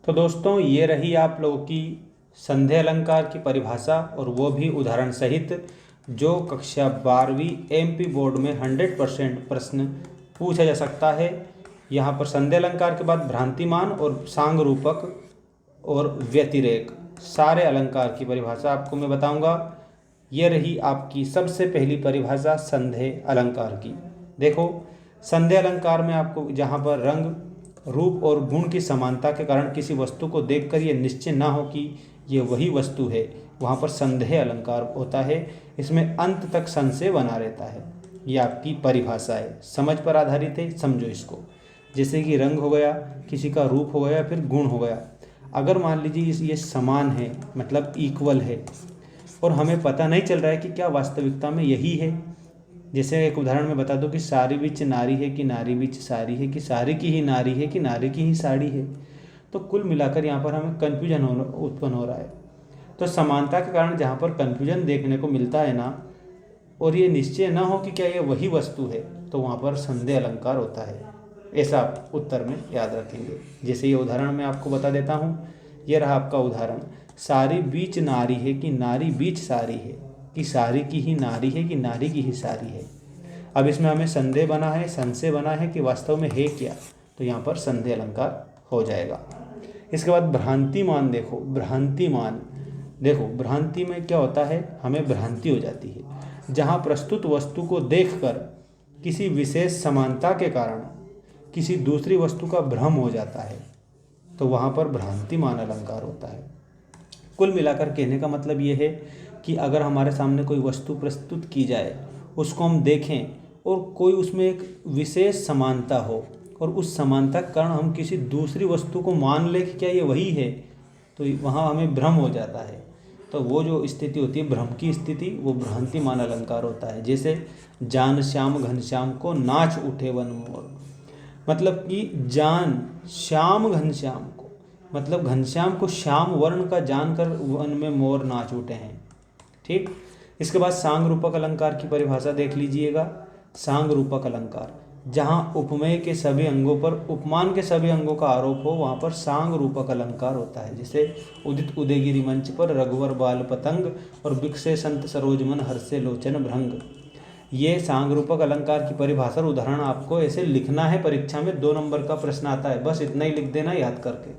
तो दोस्तों ये रही आप लोगों की संधेय अलंकार की परिभाषा, और वो भी उदाहरण सहित, जो कक्षा 12वीं एमपी बोर्ड में 100% प्रश्न पूछा जा सकता है। यहाँ पर संधेय अलंकार के बाद भ्रांतिमान और सांग रूपक और व्यतिरेक सारे अलंकार की परिभाषा आपको मैं बताऊंगा। ये रही आपकी सबसे पहली परिभाषा संधेय अलंकार की। देखो, संधेय अलंकार में आपको जहाँ पर रंग, रूप और गुण की समानता के कारण किसी वस्तु को देखकर ये निश्चय ना हो कि ये वही वस्तु है, वहाँ पर संधेय अलंकार होता है। इसमें अंत तक संशय बना रहता है। ये आपकी परिभाषा है, समझ पर आधारित है, समझो इसको। जैसे कि रंग हो गया, किसी का रूप हो गया, फिर गुण हो गया। अगर मान लीजिए ये समान है, मतलब इक्वल है, और हमें पता नहीं चल रहा है कि क्या वास्तविकता में यही है। जैसे एक उदाहरण में बता दो कि साड़ी बीच नारी है कि नारी बीच साड़ी है, कि साड़ी की ही नारी है कि नारी की ही साड़ी है। तो कुल मिलाकर यहाँ पर हमें कन्फ्यूजन उत्पन्न हो रहा है। तो समानता के कारण जहाँ पर कन्फ्यूजन देखने को मिलता है ना, और ये निश्चय ना हो कि क्या ये वही वस्तु है, तो वहाँ पर संधेय अलंकार होता है। ऐसा आप उत्तर में याद रखेंगे। जैसे ये उदाहरण मैं आपको बता देता हूँ। ये रहा आपका उदाहरण, सारी बीच नारी है कि नारी बीच सारी है, कि सारी की ही नारी है कि नारी की ही सारी है। अब इसमें हमें संदेह बना है, संशय बना है कि वास्तव में है क्या, तो यहाँ पर संधेय अलंकार हो जाएगा। इसके बाद भ्रांतिमान। देखो भ्रांतिमान, देखो भ्रांति में क्या होता है, हमें भ्रांति हो जाती है जहाँ प्रस्तुत वस्तु को देखकर किसी विशेष समानता के कारण किसी दूसरी वस्तु का भ्रम हो जाता है, तो वहाँ पर भ्रांतिमान अलंकार होता है। कुल मिलाकर कहने का मतलब ये है कि अगर हमारे सामने कोई वस्तु प्रस्तुत की जाए, उसको हम देखें और कोई उसमें एक विशेष समानता हो, और उस समानता के कारण हम किसी दूसरी वस्तु को मान लें कि क्या ये वही है, तो वहाँ हमें भ्रम हो जाता है। तो वो जो स्थिति होती है भ्रम की स्थिति, वो भ्रांतिमान अलंकार होता है। जैसे जान श्याम घनश्याम को नाच उठे वन मोर, मतलब कि जान श्याम घनश्याम को, मतलब घनश्याम को श्याम वर्ण का जानकर वन में मोर नाच उठे हैं। ठीक। इसके बाद सांग रूपक अलंकार की परिभाषा देख लीजिएगा। सांग रूपक अलंकार, जहाँ उपमेय के सभी अंगों पर उपमान के सभी अंगों का आरोप हो, वहाँ पर सांग रूपक अलंकार होता है। जैसे उदित उदयगिरि मंच पर रघुवर बाल पतंग, और बिकसे संत सरोजमन हर्षे लोचन भृंग। ये सांग रूपक अलंकार की परिभाषा उदाहरण आपको ऐसे लिखना है, परीक्षा में 2 नंबर का प्रश्न आता है, बस इतना ही लिख देना याद करके।